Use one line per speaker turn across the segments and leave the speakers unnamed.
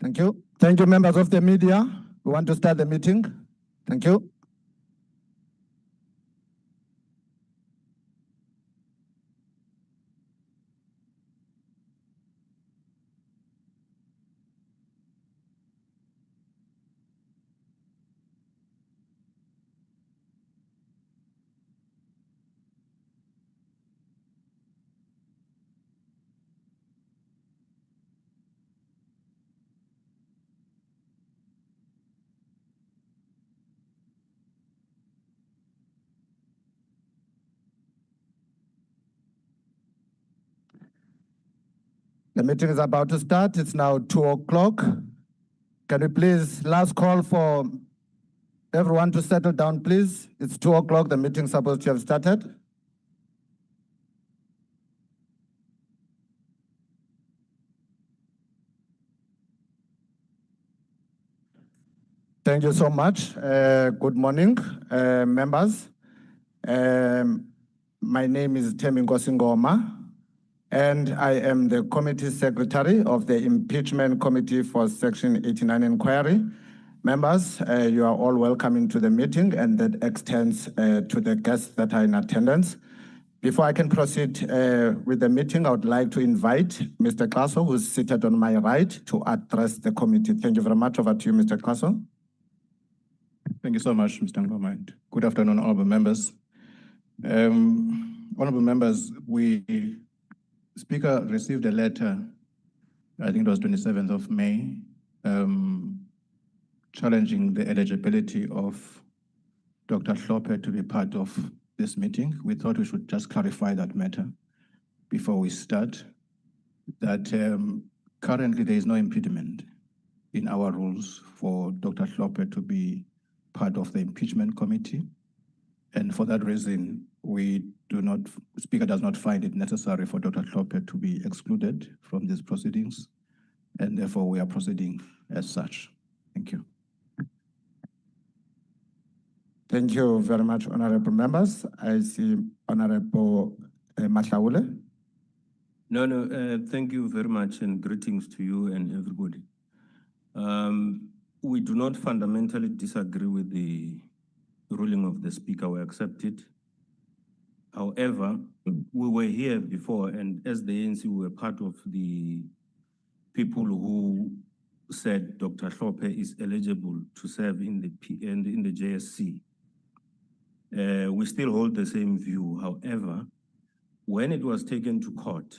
Thank you. Thank you, members of the media. We want to start the meeting. Thank you. The meeting is about to start. It's now 2 o'clock. Can we please, last call for everyone to settle down, please. It's 2 o'clock. The meeting's supposed to have started. Thank you so much. Good morning, members. My name is Teminkosi Ngoma, and I am the committee secretary of the Impeachment Committee for Section 89 Inquiry. Members, you are all welcome into the meeting, and that extends to the guests that are in attendance. Before I can proceed with the meeting, I would like to invite Mr. Klaso, who is seated on my right, to address the committee. Thank you very much. Over to you, Mr. Klaso.
Thank you so much, Mr. Ngoma. Good afternoon, honorable members. Honorable members, Speaker received a letter, I think it was 27th of May, challenging the eligibility of Dr. Hlophe to be part of this meeting. We thought we should just clarify that matter before we start, that currently there is no impediment in our rules for Dr. Hlophe to be part of the impeachment committee. And for that reason, Speaker does not find it necessary for Dr. Hlophe to be excluded from these proceedings, and therefore we are proceeding as such. Thank you.
Thank you very much, honorable members. I see Honorable Mahlaule.
No, thank you very much, and greetings to you and everybody. We do not fundamentally disagree with the ruling of the Speaker. We accept it. However, we were here before, and as the ANC, we were part of the people who said Dr. Hlophe is eligible to serve in the JSC. We still hold the same view. However, when it was taken to court,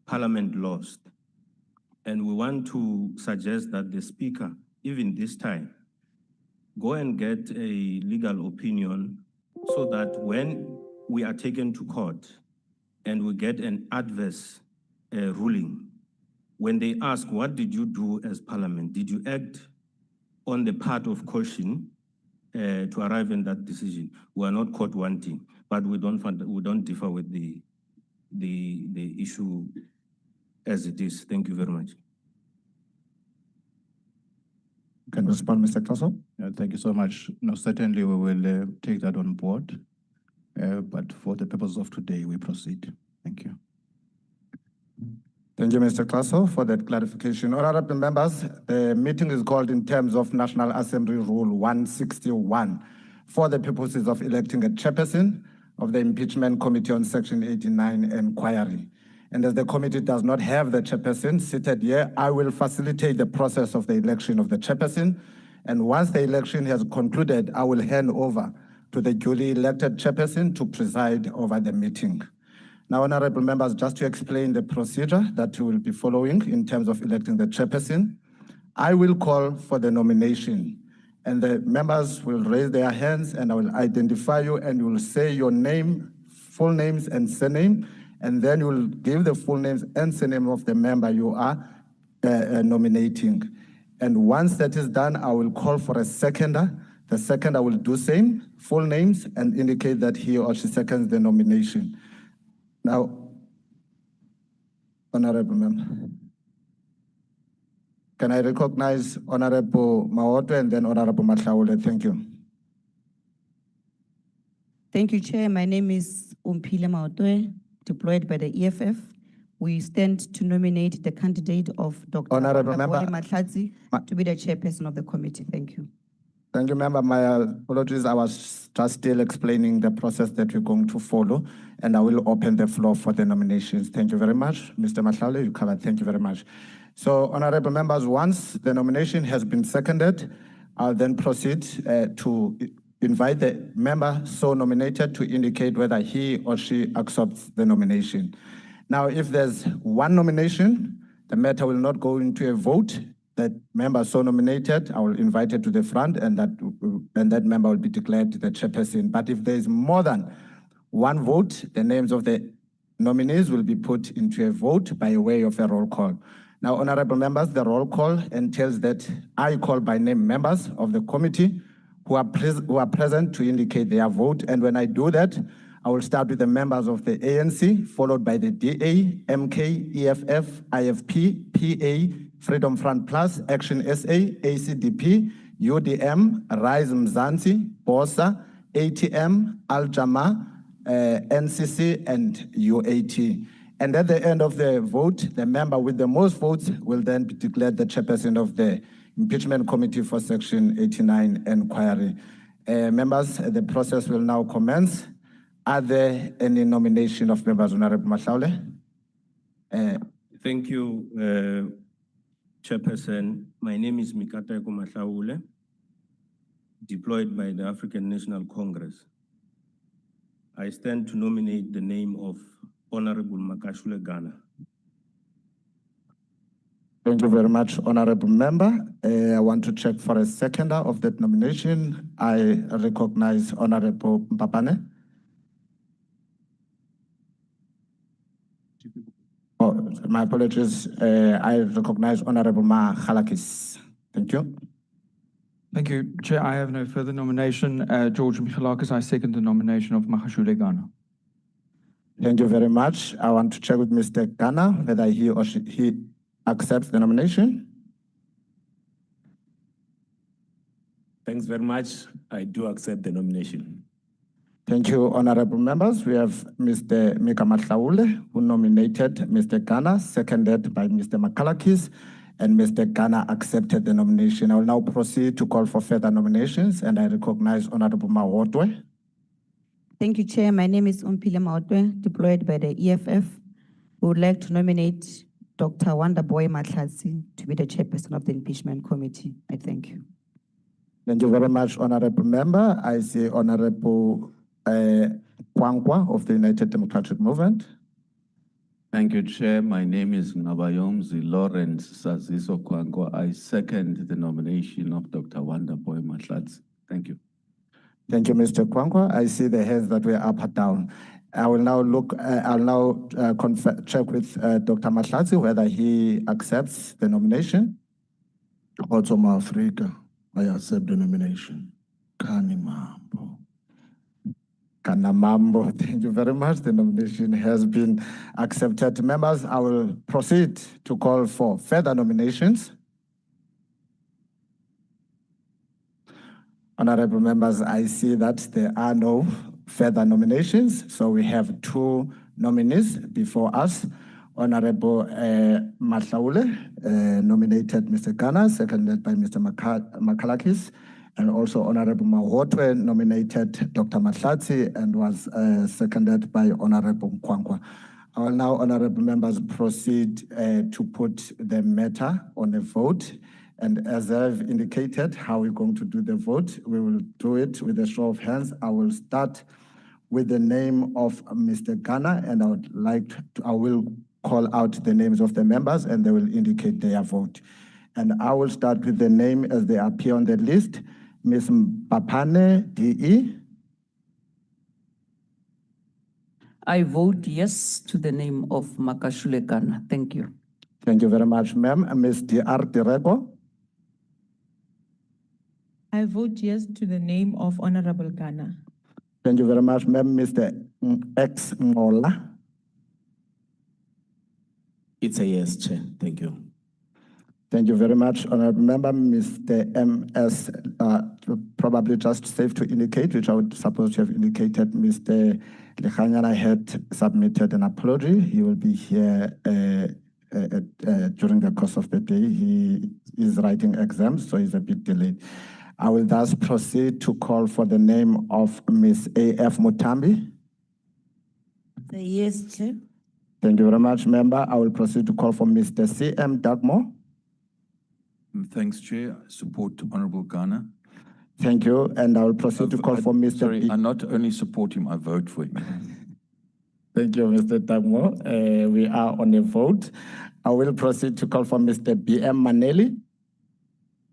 Parliament lost. And we want to suggest that the Speaker, even this time, go and get a legal opinion so that when we are taken to court and we get an adverse ruling, when they ask, what did you do as Parliament? Did you act on the part of caution to arrive in that decision? We are not caught wanting, but we don't differ with the issue as it is. Thank you very much.
Can you respond, Mr. Klaso?
Thank you so much. No, certainly we will take that on board, but for the purpose of today, we proceed. Thank you.
Thank you, Mr. Klaso, for that clarification. Honorable members, the meeting is called in terms of National Assembly Rule 161 for the purposes of electing a chairperson of the Impeachment Committee on Section 89 Inquiry. And as the committee does not have the chairperson seated here, I will facilitate the process of the election of the chairperson. And once the election has concluded, I will hand over to the duly elected chairperson to preside over the meeting. Now, honorable members, just to explain the procedure that we will be following in terms of electing the chairperson, I will call for the nomination, and the members will raise their hands, and I will identify you, and you will say your name, full names and surname, and then you will give the full names and surname of the member you are nominating. And once that is done, I will call for a seconder. The seconder will do same, full names, and indicate that he or she seconds the nomination. Now, honorable member, can I recognize Honorable Maoto and then Honorable Mahlaule? Thank you.
Thank you, Chair. My name is Umphile Maoto, deployed by the EFF. we stand to nominate the candidate of Dr.
Honorable
Wonderboy
Member,
Mahlatsi to be the chairperson of the committee. Thank you.
Thank you, member. My apologies. I was just still explaining the process that we're going to follow, and I will open the floor for the nominations. Thank you very much. Mr. Mahlale, you covered. Thank you very much. So, honorable members, once the nomination has been seconded, I'll then proceed to invite the member so nominated to indicate whether he or she accepts the nomination. Now, if there's one nomination, the matter will not go into a vote. That member so nominated, I will invite it to the front, and that member will be declared the chairperson. But if there is more than one vote, the names of the nominees will be put into a vote by way of a roll call. Now, honorable members, the roll call entails that I call by name members of the committee who are present to indicate their vote. And when I do that, I will start with the members of the ANC, followed by the DA, MK, EFF, IFP, PA, Freedom Front Plus, Action SA, ACDP, UDM, Rise Mzansi, BOSA, ATM, Al-Jama, NCC, and UAT. And at the end of the vote, the member with the most votes will then be declared the chairperson of the Impeachment Committee for Section 89 Enquiry. Members, the process will now commence. Are there any nomination of members, Honorable Mahlaule?
Thank you, Chairperson. My name is Mikata Mahlaule, deployed by the African National Congress. I stand to nominate the name of Honorable Makashule Ghana.
Thank you very much, Honorable Member. I want to check for a seconder of that nomination. I recognize Honorable Mpapane. Oh, my apologies. I recognize Honorable Makhalakis. Thank you.
Thank you, Chair. I have no further nomination. George Michalakis, I second the nomination of Makashule Ghana.
Thank you very much. I want to check with Mr. Ghana whether he or he accepts the nomination.
Thanks very much. I do accept the nomination.
Thank you, honorable members. We have Mr. Mika Mahlaule, who nominated Mr. Ghana, seconded by Mr. Makhalakis, and Mr. Ghana accepted the nomination. I will now proceed to call for further nominations, and I recognize Honorable Mahotwe.
Thank you, Chair. My name is Umpile Maotwe, deployed by the EFF. We would like to nominate Dr. Wonderboy Mahlatsi to be the chairperson of the Impeachment Committee. I thank you.
Thank you very much, honorable member. I see Honorable Kwankwa of the United Democratic Movement.
Thank you, Chair. My name is Ngabayomzi Lawrence Saziso Kwankwa. I second the nomination of Dr. Wonderboy Mahlatsi. Thank you.
Thank you, Mr. Kwankwa. I see the hands that were up and down. I will now look. I'll now check with Dr. Mahlatsi whether he accepts the nomination.
Also, Africa, I accept the nomination. Kanimambo.
Kanamambo, thank you very much. The nomination has been accepted. Members, I will proceed to call for further nominations. Honorable members, I see that there are no further nominations, so we have two nominees before us. Honorable Mahlaule nominated Mr. Ghana, seconded by Mr. Makhalakis, and also Honorable Mahotwe nominated Dr. Mahlatsi and was seconded by Honorable Kwankwa. I will now, honorable members, proceed to put the matter on a vote. And as I've indicated how we're going to do the vote, we will do it with a show of hands. I will start with the name of Mr. Ghana, and I will call out the names of the members, and they will indicate their vote. And I will start with the name as they appear on the list. Ms. Mpapane, DE.
I vote yes to the name of Makashule Ghana. Thank you.
Thank you very much, ma'am. Ms. DR Dirego.
I vote yes to the name of Honorable Ghana.
Thank you very much, ma'am. Mr. X Mola.
It's a yes, Chair. Thank you.
Thank you very much, honorable member. Mr. MS probably just safe to indicate, which I would suppose to have indicated, Mr. Lechanyana had submitted an apology. He will be here during the course of the day. He is writing exams, so he's a bit delayed. I will thus proceed to call for the name of Ms. A.F. Mutambi.
Yes, Chair.
Thank you very much, member. I will proceed to call for Mr. C.M. Dugmore.
Thanks, Chair. I support Honorable Ghana.
Thank you. And I will proceed to call for Mr.
Sorry,
B.
I not only support him, I vote for him.
Thank you, Mr. Dugmore. We are on a vote. I will proceed to call for Mr. B.M. Maneli.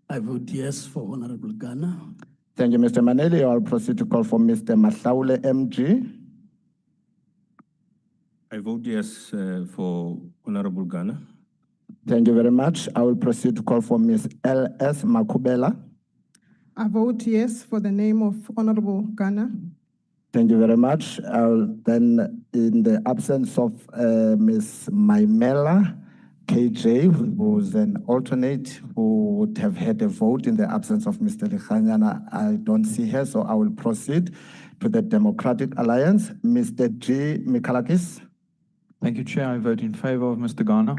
I vote yes for Honorable Ghana.
Thank you, Mr. Maneli. I will proceed to call for Mr. Mahlaule M.G.
I vote yes for Honorable Ghana.
Thank you very much. I will proceed to call for Ms. L.S. Makubela.
I vote yes for the name of Honorable Ghana.
Thank you very much. I'll then, in the absence of Ms. Maimela KJ, who's an alternate who would have had a vote in the absence of Mr. Lechanyana, I don't see her, so I will proceed to the Democratic Alliance. Mr. G. Mikalakis.
Thank you, Chair. I vote in favor of Mr. Ghana.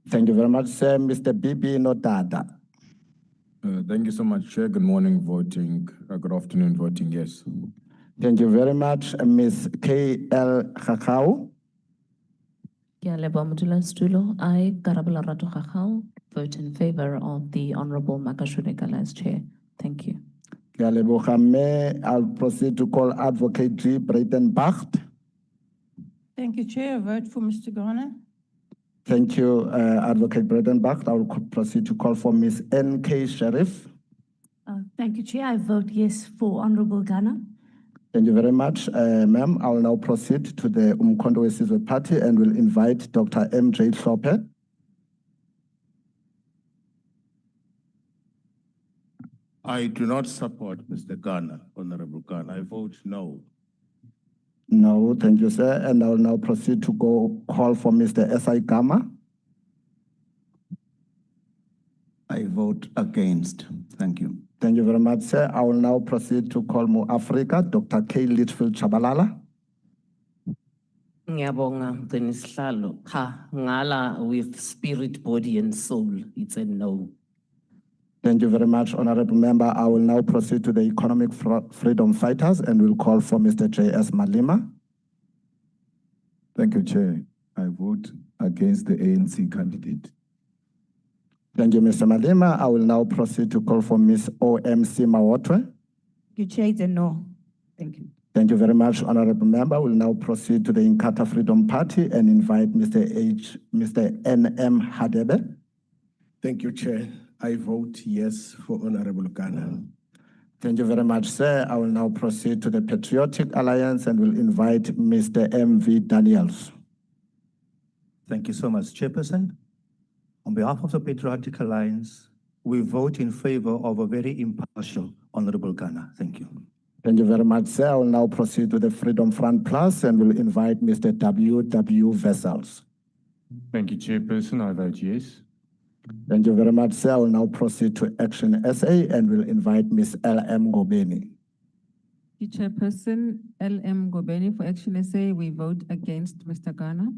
Thank you very much, sir. Mr. Bibi Nodada.
Thank you so much, Chair. Good morning, voting. Good afternoon, voting yes.
Thank you very much, Ms. K.L. Kakao.
I, Karabula Rato Kakao, vote in favor of the Honorable Makashule as Chair. Thank you.
I'll proceed to call Advocate G. Breitenbach.
Thank you, Chair. I vote for Mr. Ghana.
Thank you, Advocate Breitenbach. I will proceed to call for Ms. N.K. Sheriff.
Thank you, Chair. I vote yes for Honorable Ghana.
Thank you very much, ma'am. I will now proceed to the Umkhonto Wesizwe Party and will invite Dr. M.J. Hlophe.
I do not support Mr. Ghana, Honorable Ghana. I vote no.
No, thank you, sir. And I will now proceed to call for Mr. S.I. Gama.
I vote against. Thank you.
Thank you very much, sir. I will now proceed to call Mu Africa, Dr. K. Litchfield Chabalala.
Ngiyabonga, Mgcinisihlalo. Cha, ngala with spirit, body, and soul. It's a no.
Thank you very much, Honorable Member. I will now proceed to the Economic Freedom Fighters and will call for Mr. J.S. Malima.
Thank you, Chair. I vote against the ANC candidate.
Thank you, Mr. Malima. I will now proceed to call for Ms. O.M.C. Mawotwe.
You Chair, it's a no. Thank you.
Thank you very much, Honorable Member. I will now proceed to the Inkatha Freedom Party and invite Mr. N.M. Hadebe.
Thank you, Chair. I vote yes for Honorable Ghana.
Thank you very much, sir. I will now proceed to the Patriotic Alliance and will invite Mr. M.V. Daniels.
Thank you so much, Chairperson. On behalf of the Patriotic Alliance, we vote in favor of a very impartial Honorable Ghana. Thank you.
Thank you very much, sir. I will now proceed to the Freedom Front Plus and will invite Mr. W.W. Vessels.
Thank you, Chairperson. I vote yes.
Thank you very much, sir. I will now proceed to Action SA and will invite Ms. L.M. Gobeni.
Chairperson L.M. Gobeni for Action SA, we vote against Mr. Ghana.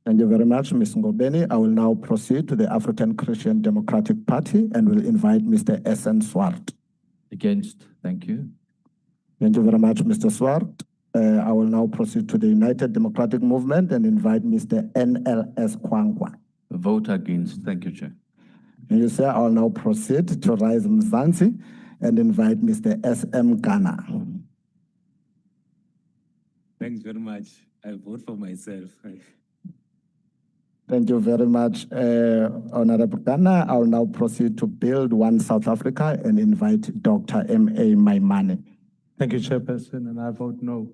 Thank you very much, Ms. Ngobeni. I will now proceed to the African Christian Democratic Party and will invite Mr. S.N. Swart.
Against. Thank you.
Thank you very much, Mr. Swart. I will now proceed to the United Democratic Movement and invite Mr. N.L.S. Kwangwa.
Vote against. Thank you, Chair.
Thank you, sir. I will now proceed to Rise Mzansi and invite Mr. S.M. Ghana.
Thanks very much. I vote for myself.
Thank you very much, Honorable Ghana. I will now proceed to Build One South Africa and invite Dr. M.A. Maimane.
Thank you, Chairperson, and I vote no.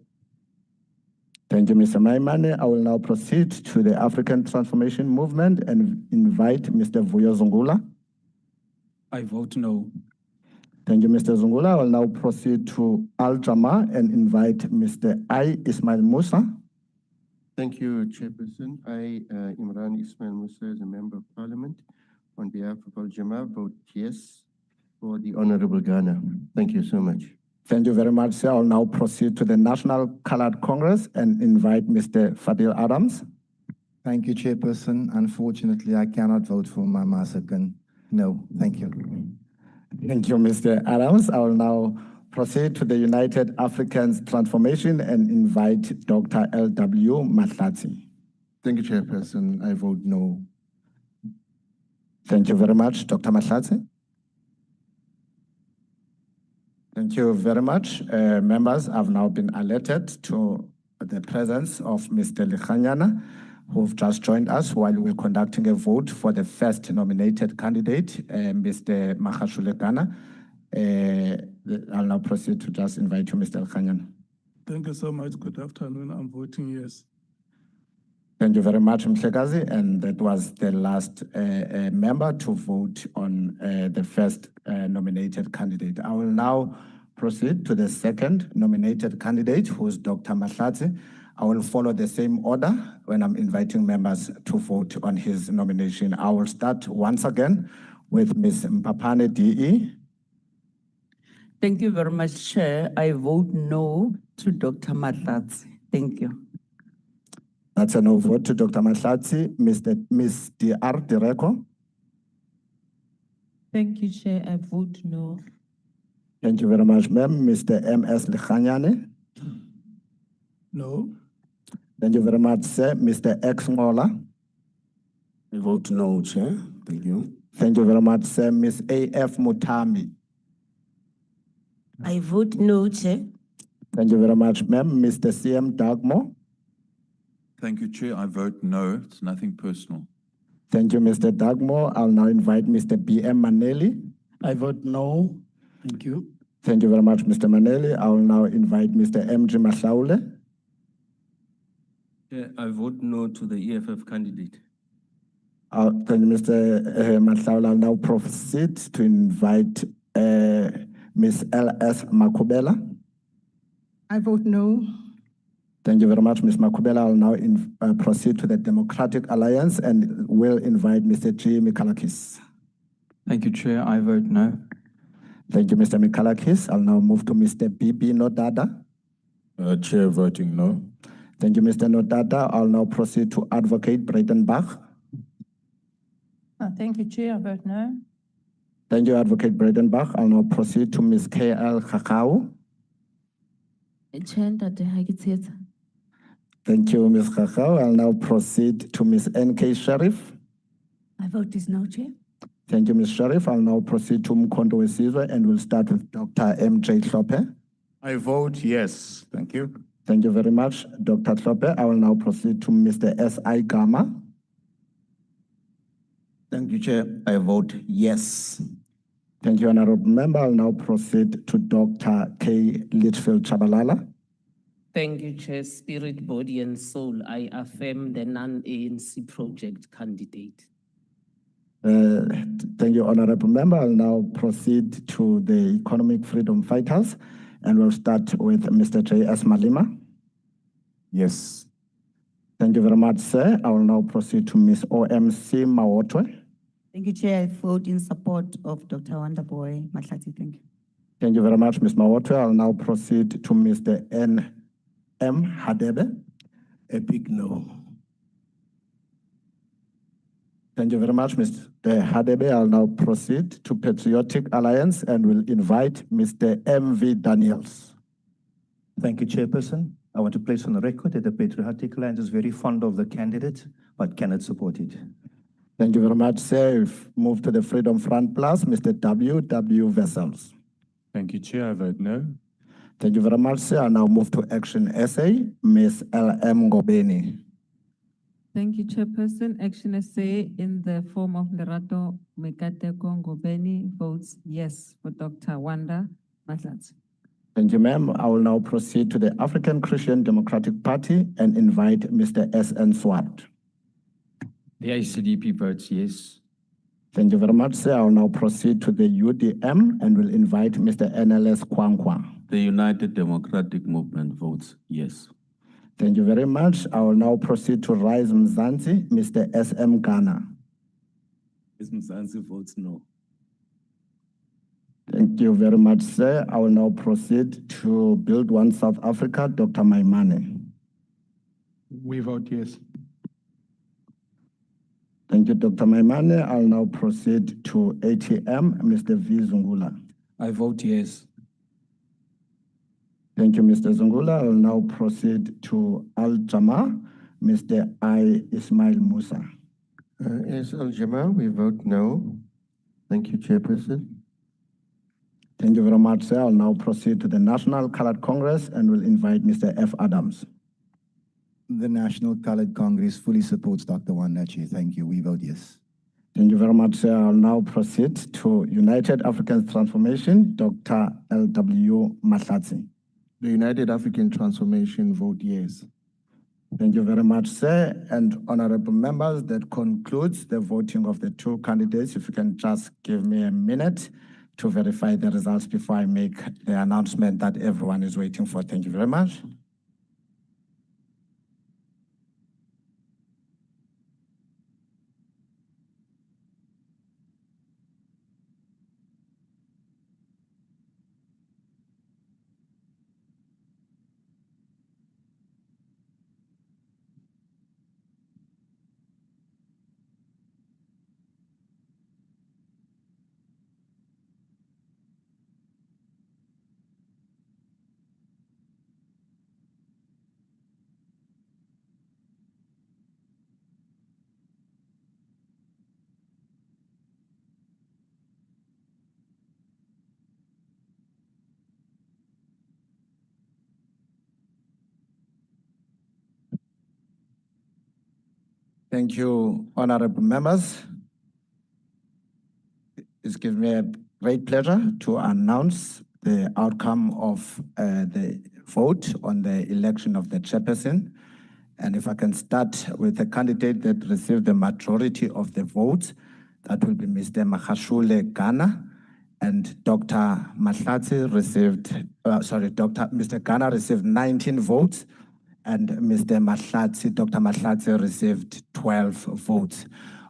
Thank you, Mr. Maimane. I will now proceed to the African Transformation Movement and invite Mr. Vuyo Zungula.
I vote no.
Thank you, Mr. Zungula. I will now proceed to Al Jama and invite Mr. I. Ismail Musa.
Thank you, Chairperson. I, Imran Ismail Musa, as a Member of Parliament, on behalf of Al Jama, vote yes for the Honorable Ghana. Thank you so much.
Thank you very much, sir. I'll now proceed to the National Colored Congress and invite Mr. Fadil Adams.
Thank you, Chairperson. Unfortunately, I cannot vote for Mama Sakan. No, thank you.
Thank you, Mr. Adams. I will now proceed to the United Africans Transformation and invite Dr. L.W. Matlati.
Thank you, Chairperson. I vote no.
Thank you very much, Dr. Matlati. Thank you very much. Members have now been alerted to the presence of Mr. Likhanyana, who've just joined us while we're conducting a vote for the first nominated candidate, Mr. Makgasholegana. I'll now proceed to just invite you, Mr. Likhanyana.
Thank you so much. Good afternoon. I'm voting yes.
Thank you very much, Mhlekazi. And that was the last member to vote on the first nominated candidate. I will now proceed to the second nominated candidate, who is Dr. Matlati. I will follow the same order when I'm inviting members to vote on his nomination. I will start once again with Ms. Mpapane DE.
Thank you very much, Chair. I vote no to Dr. Matlati. Thank you.
That's a no vote to Dr. Matlati. Ms. D.R. Direko.
Thank you, Chair. I vote no.
Thank you very much, ma'am. Mr. M.S. Likhanyane.
No.
Thank you very much, sir. Mr. X. Mola.
I vote no, Chair. Thank you.
Thank you very much, sir. Ms. A.F. Mutami.
I vote no, Chair.
Thank you very much, ma'am. Mr. C.M. Dagmo.
Thank you, Chair. I vote no. It's nothing personal.
Thank you, Mr. Dagmo. I'll now invite Mr. B.M. Maneli.
I vote no. Thank you.
Thank you very much, Mr. Maneli. I will now invite Mr. M.G. Mahlaule.
Yeah, I vote no to the EFF candidate.
Thank you, Mr. Mahlaule. I'll now proceed to invite Ms. L.S. Makubela.
I vote no.
Thank you very much, Ms. Makubela. I'll now proceed to the Democratic Alliance and will invite Mr. G. Mikalakis.
Thank you, Chair. I vote no.
Thank you, Mr. Mikalakis. I'll now move to Mr. B.B. Nodada.
Chair voting no.
Thank you, Mr. Nodada. I'll now proceed to Advocate Breitenbach.
Thank you, Chair. I vote no.
Thank you, Advocate Breitenbach. I'll now proceed to Ms. K.L. Kakao. Thank you, Ms. Kakao. I'll now proceed to Ms. N.K. Sharif.
My vote is no, Chair.
Thank you, Ms. Sharif. I'll now proceed to Mkondo Wesizwe and we'll start with Dr. M.J. Hlophe.
I vote yes. Thank you.
Thank you very much, Dr. Hlophe. I will now proceed to Mr. S.I. Gama.
Thank you, Chair. I vote yes.
Thank you, Honorable Member. I'll now proceed to Dr. K. Litchfield Chabalala.
Thank you, Chair. Spirit, body, and soul, I affirm the non-ANC project candidate.
Thank you, Honorable Member. I'll now proceed to the Economic Freedom Fighters, and we'll start with Mr. J.S. Malima.
Yes.
Thank you very much, sir. I will now proceed to Ms. O.M.C. Mawotwe.
Thank you, Chair. I vote in support of Dr. Wonderboy Matlati. Thank you.
Thank you very much, Ms. Mawotwe. I'll now proceed to Mr. N.M. Hadebe.
A big no.
Thank you very much, Mr. Hadebe. I'll now proceed to Patriotic Alliance and will invite Mr. M.V. Daniels.
Thank you, Chairperson. I want to place on the record that the Patriotic Alliance is very fond of the candidate, but cannot support it.
Thank you very much, sir. We've moved to the Freedom Front Plus, Mr. W. Vessels.
Thank you, Chair. I vote no.
Thank you very much, sir. I now move to Action SA, Ms. L.M. Ngobeni.
Thank you, Chairperson. Action SA in the form of Lerato Mekateko Ngobeni votes yes for Dr. Wanda Matlati.
Thank you, ma'am. I will now proceed to the African Christian Democratic Party and invite Mr. S.N. Swart.
The ACDP votes yes.
Thank you very much, sir. I will now proceed to the UDM and will invite Mr. NLS Kwankwa.
The United Democratic Movement votes yes.
Thank you very much. I will now proceed to Rise Mzansi, Mr. S.M. Ghana.
Ms. Mzansi votes no.
Thank you very much, sir. I will now proceed to Build One South Africa, Dr. Maimane.
We vote yes.
Thank you, Dr. Maimane. I'll now proceed to ATM, Mr. V. Zungula.
I vote yes.
Thank you, Mr. Zungula. I'll now proceed to Al Jama, Mr. I. Ismail Musa.
Yes, Al Jama, we vote no. Thank you, Chairperson.
Thank you very much, sir. I'll now proceed to the National Colored Congress and will invite Mr. F. Adams.
The National Colored Congress fully supports Dr. Wanda, Chair. Thank you. We vote yes.
Thank you very much, sir. I'll now proceed to United African Transformation, Dr. L.W. Mahlatsi.
The United African Transformation vote yes.
Thank you very much, sir. And honorable members, that concludes the voting of the two candidates. If you can just give me a minute to verify the results before I make the announcement that everyone is waiting for. Thank you very much. Thank you, honorable members. It's given me a great pleasure to announce the outcome of the vote on the election of the chairperson. And if I can start with the candidate that received the majority of the votes, that will be Mr. Magashule Ghana. And Dr. Mahlatsi received, Mr. Ghana received 19 votes. And Mr. Mahlatsi, Dr. Mahlatsi received 12 votes.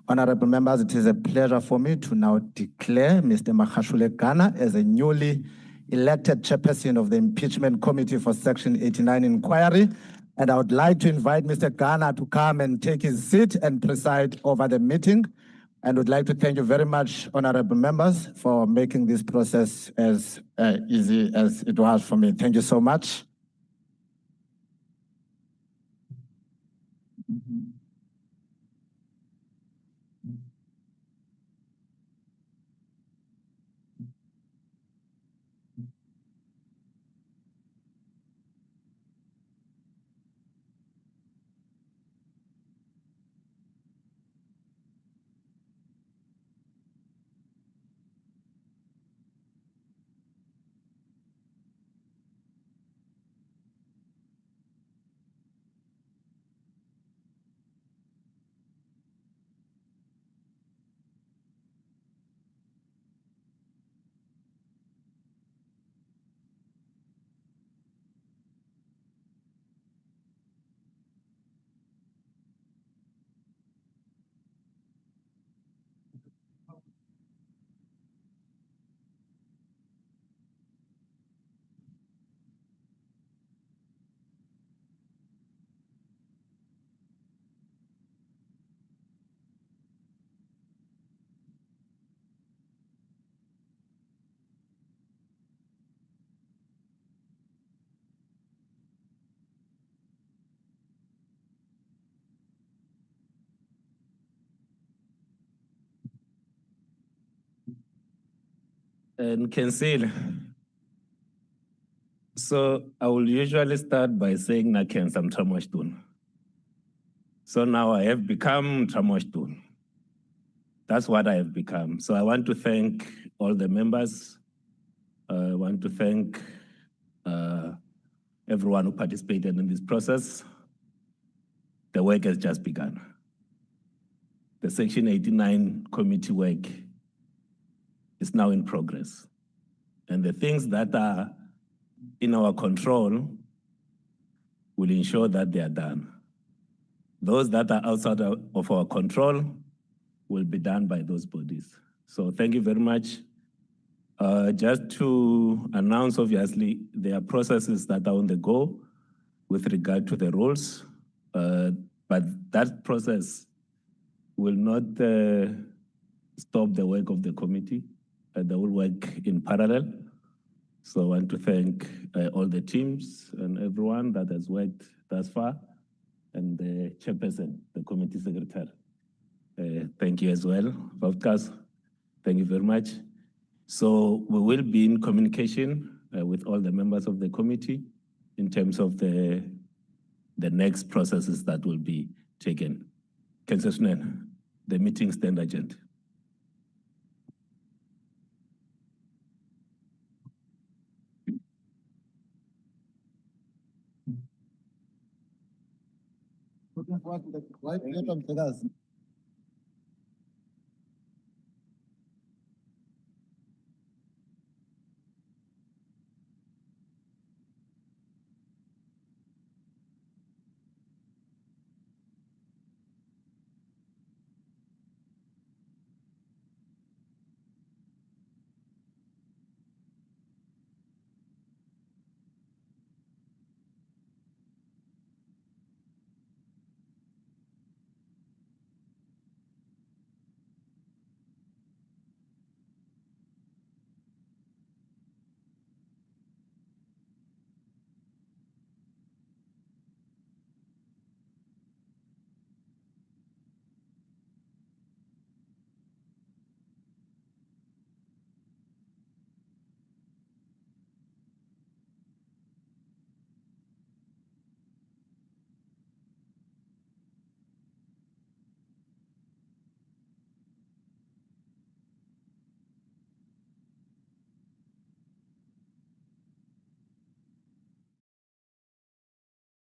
Honorable members, it is a pleasure for me to now declare Mr. Magashule Ghana as a newly elected chairperson of the Impeachment Committee for Section 89 Inquiry. And I would like to invite Mr. Ghana to come and take his seat and preside over the meeting. And would like to thank you very much, honorable members, for making this process as easy as it was for me. Thank you so much.
And cancel. So I will usually start by saying Naken Sam Tramashtun. So now I have become Tramashtun. That's what I have become. So I want to thank all the members. I want to thank everyone who participated in this process. The work has just begun. The Section 89 committee work is now in progress. And the things that are in our control will ensure that they are done. Those that are outside of our control will be done by those bodies. So thank you very much. Just to announce, obviously, there are processes that are on the go with regard to the rules, but that process will not stop the work of the committee. They will work in parallel. So I want to thank all the teams and everyone that has worked thus far, and the chairperson, the committee secretary. Thank you as well, Vavkas. Thank you very much. So we will be in communication with all the members of the committee in terms of the next processes that will be taken. Councillor Snen, the meeting stand agenda.
Looking forward to the right,